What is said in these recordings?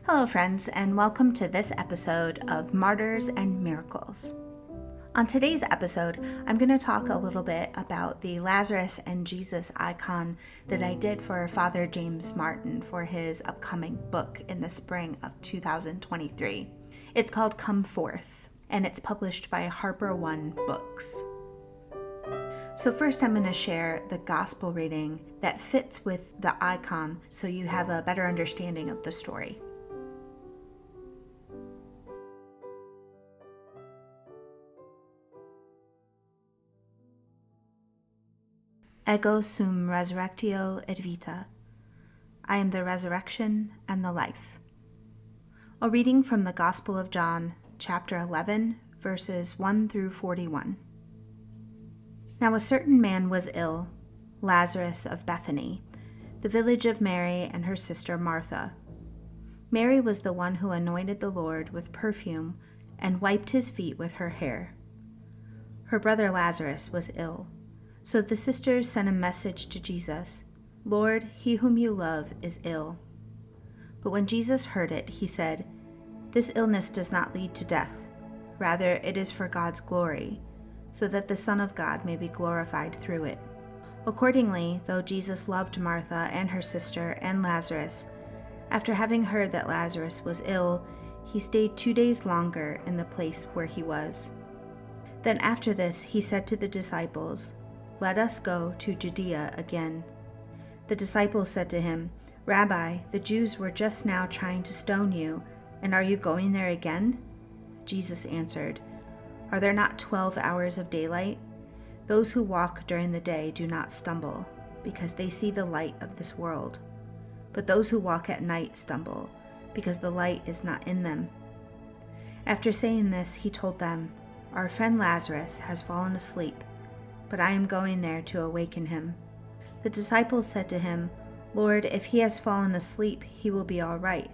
Hello, friends, and welcome to this episode of Martyrs and Miracles. On today's episode, I'm going to talk a little bit about the Lazarus and Jesus icon that I did for Father James Martin for his upcoming book in the spring of 2023. It's called Come Forth, and it's published by Harper One Books. So first I'm going to share the gospel reading that fits with the icon so you have a better understanding of the story. Ego sum resurrectio et vita. I am the resurrection and the life. A reading from the Gospel of John, chapter 11, verses 1 through 41. Now a certain man was ill, Lazarus of Bethany, the village of Mary and her sister Martha. Mary was the one who anointed the Lord with perfume and wiped his feet with her hair. Her brother Lazarus was ill. So the sisters sent a message to Jesus, "Lord, he whom you love is ill." But when Jesus heard it, he said, "This illness does not lead to death. Rather, it is for God's glory, so that the Son of God may be glorified through it." Accordingly, though Jesus loved Martha and her sister and Lazarus, after having heard that Lazarus was ill, he stayed 2 days longer in the place where he was. Then after this, he said to the disciples, "Let us go to Judea again." The disciples said to him, "Rabbi, the Jews were just now trying to stone you, and are you going there again?" Jesus answered, "Are there not 12 hours of daylight? Those who walk during the day do not stumble, because they see the light of this world. But those who walk at night stumble, because the light is not in them." After saying this, he told them, "Our friend Lazarus has fallen asleep, but I am going there to awaken him." The disciples said to him, "Lord, if he has fallen asleep, he will be all right."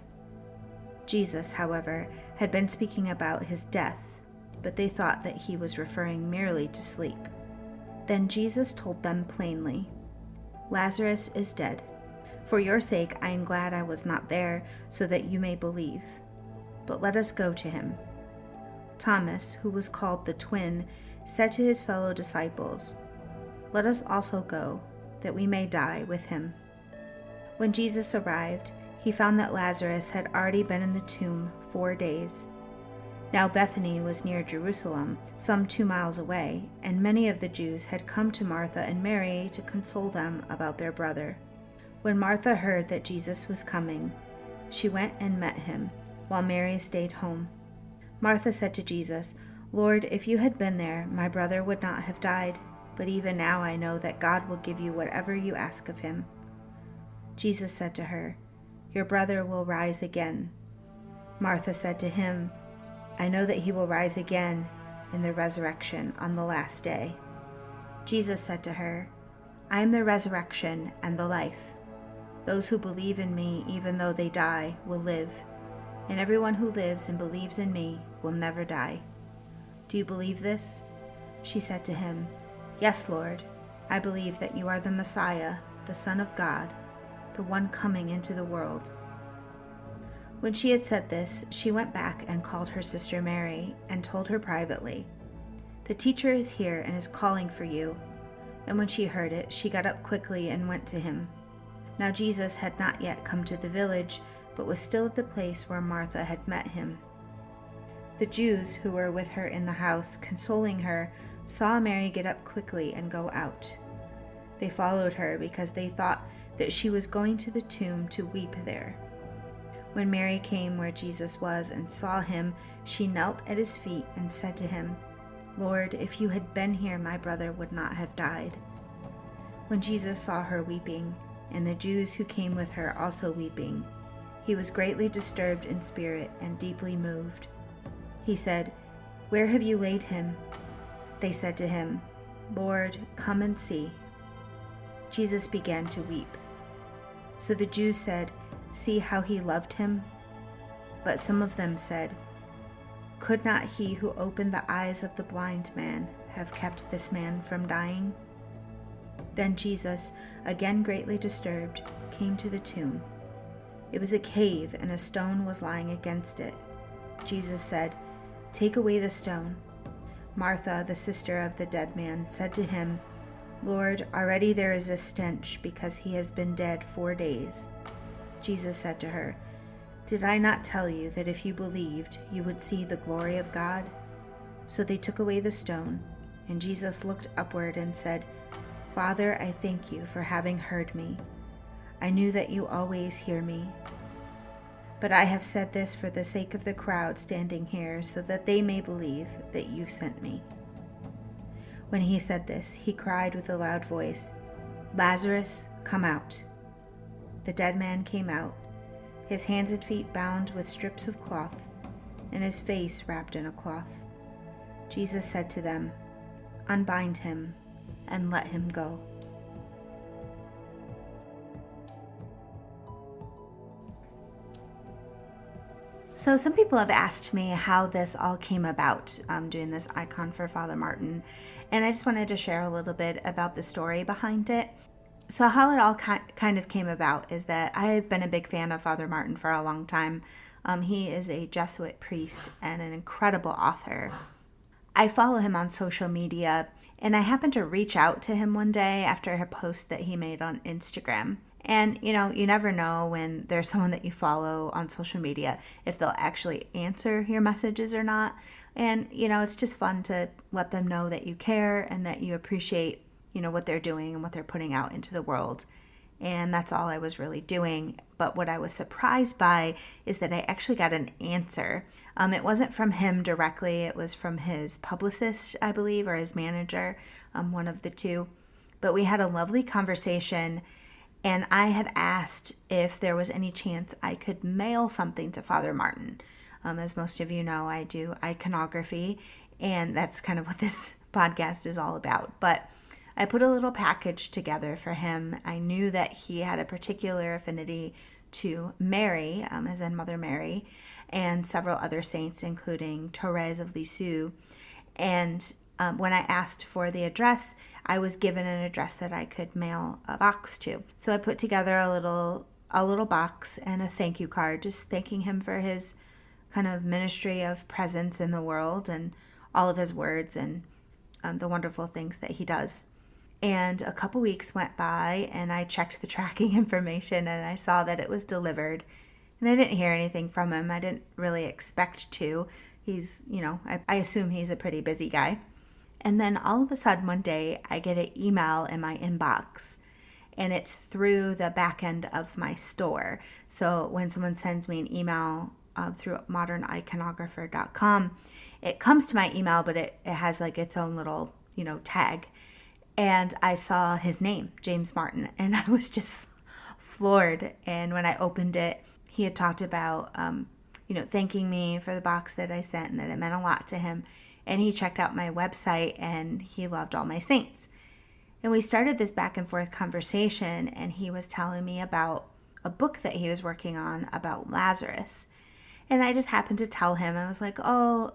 Jesus, however, had been speaking about his death, but they thought that he was referring merely to sleep. Then Jesus told them plainly, "Lazarus is dead. For your sake I am glad I was not there, so that you may believe. But let us go to him." Thomas, who was called the twin, said to his fellow disciples, "Let us also go, that we may die with him." When Jesus arrived, he found that Lazarus had already been in the tomb 4 days. Now Bethany was near Jerusalem, some 2 miles away, and many of the Jews had come to Martha and Mary to console them about their brother. When Martha heard that Jesus was coming, she went and met him, while Mary stayed home. Martha said to Jesus, "Lord, if you had been there, my brother would not have died, but even now I know that God will give you whatever you ask of him." Jesus said to her, "Your brother will rise again." Martha said to him, "I know that he will rise again in the resurrection on the last day." Jesus said to her, "I am the resurrection and the life. Those who believe in me, even though they die, will live, and everyone who lives and believes in me will never die. Do you believe this?" She said to him, "Yes, Lord. I believe that you are the Messiah, the Son of God, the one coming into the world." When she had said this, she went back and called her sister Mary and told her privately, "The teacher is here and is calling for you." And when she heard it, she got up quickly and went to him. Now Jesus had not yet come to the village, but was still at the place where Martha had met him. The Jews who were with her in the house, consoling her, saw Mary get up quickly and go out. They followed her because they thought that she was going to the tomb to weep there. When Mary came where Jesus was and saw him, she knelt at his feet and said to him, "Lord, if you had been here, my brother would not have died." When Jesus saw her weeping, and the Jews who came with her also weeping, he was greatly disturbed in spirit and deeply moved. He said, "Where have you laid him?" They said to him, "Lord, come and see." Jesus began to weep. So the Jews said, "See how he loved him?" But some of them said, "Could not he who opened the eyes of the blind man have kept this man from dying?" Then Jesus, again greatly disturbed, came to the tomb. It was a cave, and a stone was lying against it. Jesus said, "Take away the stone." Martha, the sister of the dead man, said to him, "Lord, already there is a stench, because he has been dead 4 days." Jesus said to her, "Did I not tell you that if you believed, you would see the glory of God?" So they took away the stone, and Jesus looked upward and said, "Father, I thank you for having heard me. I knew that you always hear me. But I have said this for the sake of the crowd standing here, so that they may believe that you sent me." When he said this, he cried with a loud voice, "Lazarus, come out." The dead man came out, his hands and feet bound with strips of cloth, and his face wrapped in a cloth. Jesus said to them, "Unbind him and let him go." So some people have asked me how this all came about, doing this icon for Father Martin, and I just wanted to share a little bit about the story behind it. So how it all kind of came about is that I've been a big fan of Father Martin for a long time. He is a Jesuit priest and an incredible author. I follow him on social media, and I happened to reach out to him one day after a post that he made on Instagram. And, you never know when there's someone that you follow on social media if they'll actually answer your messages or not. And, it's just fun to let them know that you care and that you appreciate, what they're doing and what they're putting out into the world. And that's all I was really doing. But what I was surprised by is that I actually got an answer. It wasn't from him directly. It was from his publicist, I believe, or his manager, one of the two. But we had a lovely conversation, and I had asked if there was any chance I could mail something to Father Martin. As most of you know, I do iconography, and that's kind of what this podcast is all about. But I put a little package together for him. I knew that he had a particular affinity to Mary, as in Mother Mary, and several other saints, including Thérèse of Lisieux. And when I asked for the address, I was given an address that I could mail a box to. So I put together a little box and a thank you card, just thanking him for his kind of ministry of presence in the world and all of his words and the wonderful things that he does. And a couple weeks went by, and I checked the tracking information, and I saw that it was delivered. And I didn't hear anything from him. I didn't really expect to. He's, I assume he's a pretty busy guy. And then all of a sudden one day, I get an email in my inbox, and it's through the back end of my store. So when someone sends me an email through moderniconographer.com, it comes to my email, but it has like its own little, tag. And I saw his name, James Martin, and I was just floored. And when I opened it, he had talked about, thanking me for the box that I sent and that it meant a lot to him. And he checked out my website, and he loved all my saints. And we started this back and forth conversation, and he was telling me about a book that he was working on about Lazarus. And I just happened to tell him, I was like, oh,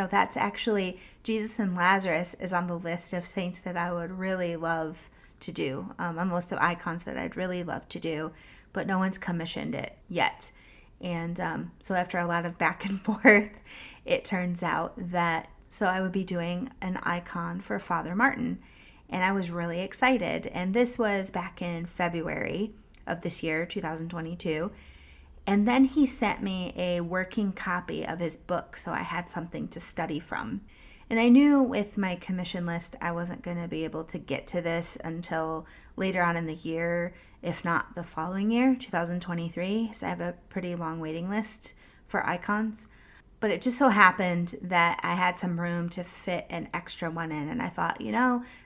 that's actually Jesus and Lazarus is on the list of saints that I would really love to do, on the list of icons that I'd really love to do, but no one's commissioned it yet. And so after a lot of back and forth, it turns out that I would be doing an icon for Father Martin, and I was really excited. And this was back in February of this year, 2022. And then he sent me a working copy of his book, so I had something to study from. And I knew with my commission list, I wasn't going to be able to get to this until later on in the year, if not the following year, 2023. So I have a pretty long waiting list for icons. But it just so happened that I had some room to fit an extra one in. And I thought,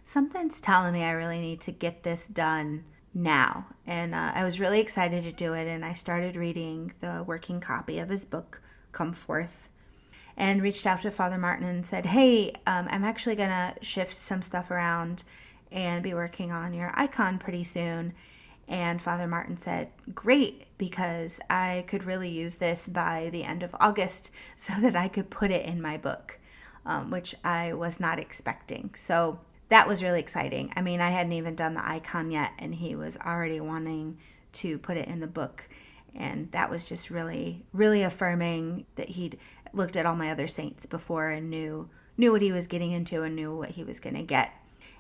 something's telling me I really need to get this done now. And I was really excited to do it, and I started reading the working copy of his book, Come Forth, and reached out to Father Martin and said, hey, I'm actually going to shift some stuff around and be working on your icon pretty soon. And Father Martin said, great, because I could really use this by the end of August so that I could put it in my book, which I was not expecting. So that was really exciting. I mean, I hadn't even done the icon yet, and he was already wanting to put it in the book. And that was just really, really affirming that he'd looked at all my other saints before and knew what he was getting into and knew what he was going to get.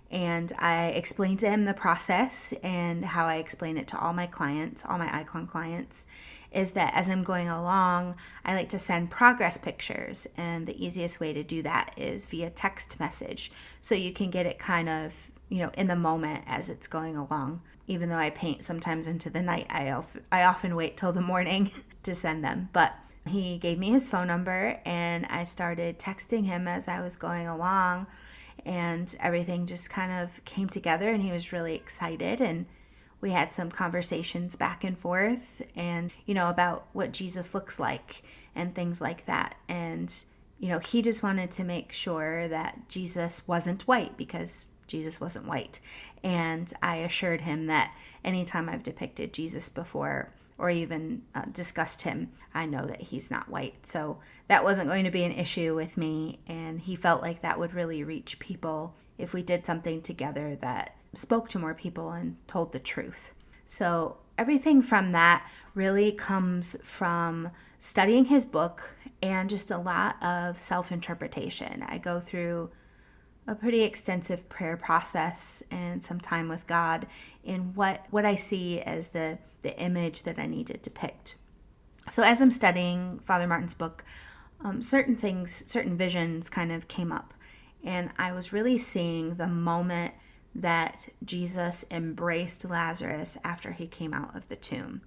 And I explained to him the process, and how I explain it to all my clients, all my icon clients, is that as I'm going along, I like to send progress pictures. And the easiest way to do that is via text message. So you can get it kind of, in the moment as it's going along. Even though I paint sometimes into the night, I often wait till the morning to send them. But he gave me his phone number, and I started texting him as I was going along. And everything just kind of came together, and he was really excited. And we had some conversations back and forth and, about what Jesus looks like and things like that. And, he just wanted to make sure that Jesus wasn't white, because Jesus wasn't white. And I assured him that anytime I've depicted Jesus before, or even discussed him, I know that he's not white. So that wasn't going to be an issue with me. And he felt like that would really reach people if we did something together that spoke to more people and told the truth. So everything from that really comes from studying his book and just a lot of self-interpretation. I go through a pretty extensive prayer process and some time with God in what I see as the image that I need to depict. So as I'm studying Father Martin's book, certain visions kind of came up. And I was really seeing the moment that Jesus embraced Lazarus after he came out of the tomb.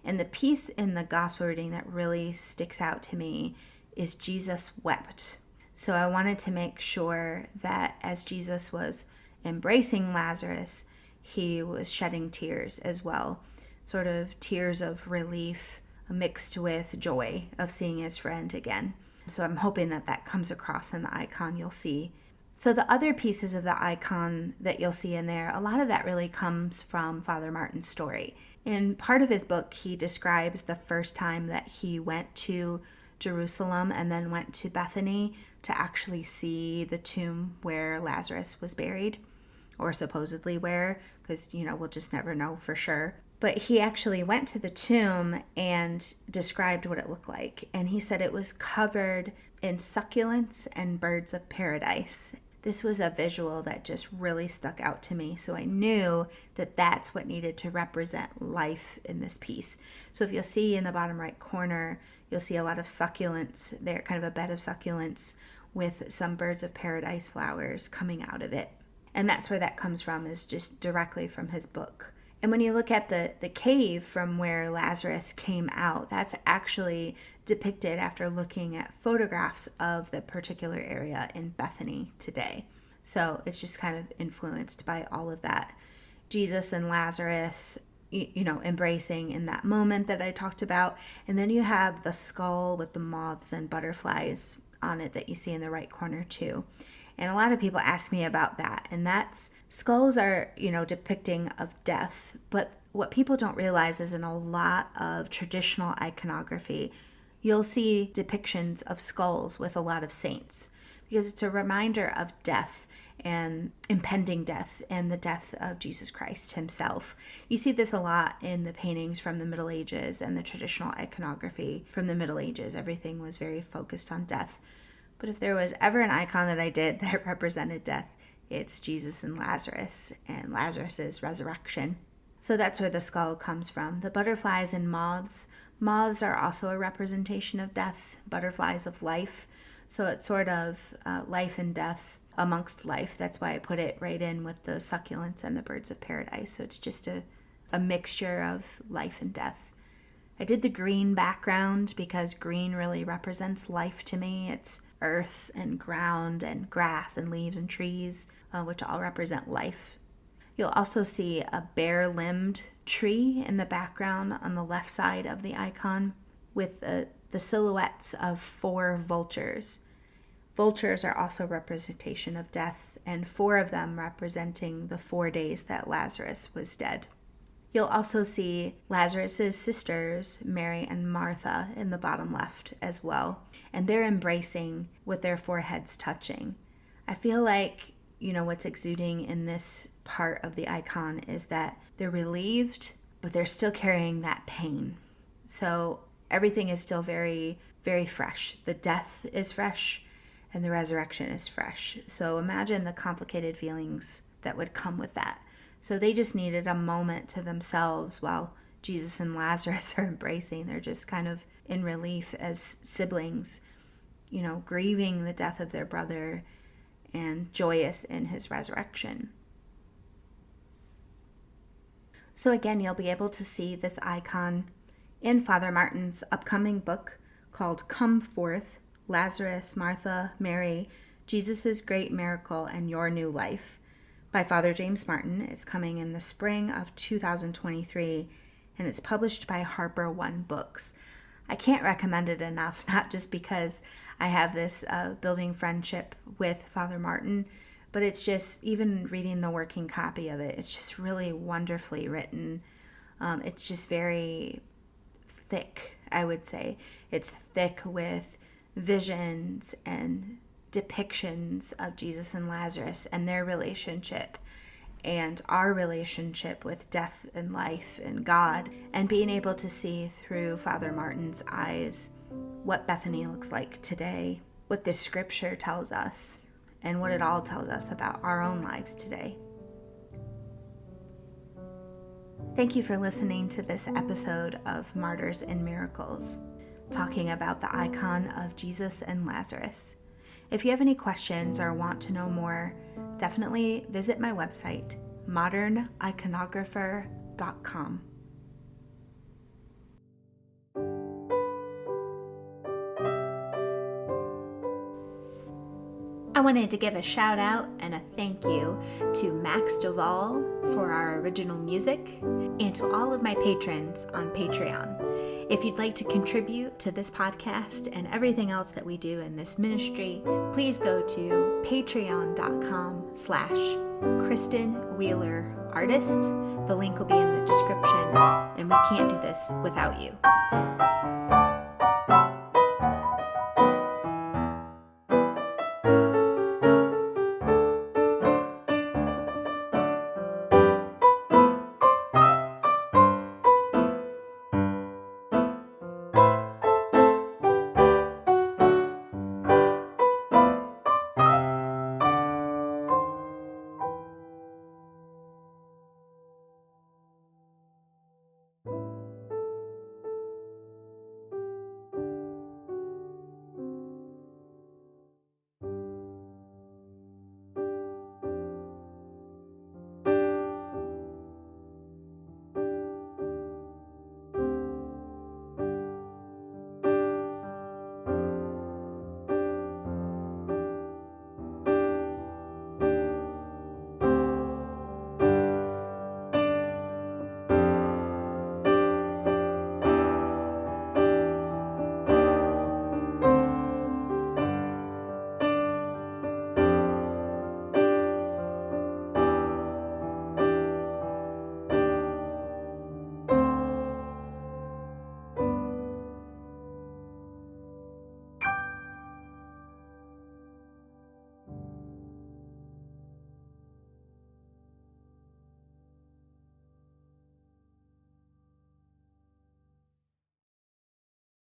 And the piece in the gospel reading that really sticks out to me is Jesus wept. So I wanted to make sure that as Jesus was embracing Lazarus, he was shedding tears as well, sort of tears of relief mixed with joy of seeing his friend again. So I'm hoping that comes across in the icon you'll see. So the other pieces of the icon that you'll see in there, a lot of that really comes from Father Martin's story. In part of his book, he describes the first time that he went to Jerusalem and then went to Bethany to actually see the tomb where Lazarus was buried, or supposedly where, because, we'll just never know for sure. But he actually went to the tomb and described what it looked like. And he said it was covered in succulents and birds of paradise. This was a visual that just really stuck out to me. So I knew that that's what needed to represent life in this piece. So if you'll see in the bottom right corner, you'll see a lot of succulents there, kind of a bed of succulents with some birds of paradise flowers coming out of it. And that's where that comes from, is just directly from his book. And when you look at the cave from where Lazarus came out, that's actually depicted after looking at photographs of the particular area in Bethany today. So it's just kind of influenced by all of that. Jesus and Lazarus, embracing in that moment that I talked about. And then you have the skull with the moths and butterflies on it that you see in the right corner too. And a lot of people ask me about that. And skulls are, depicting of death. But what people don't realize is in a lot of traditional iconography, you'll see depictions of skulls with a lot of saints, because it's a reminder of death and impending death and the death of Jesus Christ himself. You see this a lot in the paintings from the Middle Ages and the traditional iconography from the Middle Ages. Everything was very focused on death. But if there was ever an icon that I did that represented death, it's Jesus and Lazarus and Lazarus's resurrection. So that's where the skull comes from. The butterflies and moths. Moths are also a representation of death, butterflies of life. So it's sort of life and death amongst life. That's why I put it right in with the succulents and the birds of paradise. So it's just a mixture of life and death. I did the green background because green really represents life to me. It's earth and ground and grass and leaves and trees, which all represent life. You'll also see a bare-limbed tree in the background on the left side of the icon with the silhouettes of 4 vultures. Vultures are also representation of death, and 4 of them representing the 4 days that Lazarus was dead. You'll also see Lazarus' sisters, Mary and Martha, in the bottom left as well. And they're embracing with their foreheads touching. I feel like, what's exuding in this part of the icon is that they're relieved, but they're still carrying that pain. So everything is still very, very fresh. The death is fresh and the resurrection is fresh. So imagine the complicated feelings that would come with that. So they just needed a moment to themselves while Jesus and Lazarus are embracing. They're just kind of in relief as siblings, grieving the death of their brother and joyous in his resurrection. So again, you'll be able to see this icon in Father Martin's upcoming book called Come Forth, Lazarus, Martha, Mary, Jesus' Great Miracle and Your New Life by Father James Martin. It's coming in the spring of 2023, and it's published by Harper One Books. I can't recommend it enough, not just because I have this building friendship with Father Martin, but it's just, even reading the working copy of it, it's just really wonderfully written. It's just very thick, I would say. It's thick with visions and depictions of Jesus and Lazarus and their relationship and our relationship with death and life and God, and being able to see through Father Martin's eyes what Bethany looks like today, what the scripture tells us, and what it all tells us about our own lives today. Thank you for listening to this episode of Martyrs and Miracles, talking about the icon of Jesus and Lazarus. If you have any questions or want to know more, definitely visit my website, moderniconographer.com. I wanted to give a shout out and a thank you to Max DoVale for our original music and to all of my patrons on Patreon. If you'd like to contribute to this podcast and everything else that we do in this ministry, please go to patreon.com/Kristen Wheeler Artist. The link will be in the description, and we can't do this without you.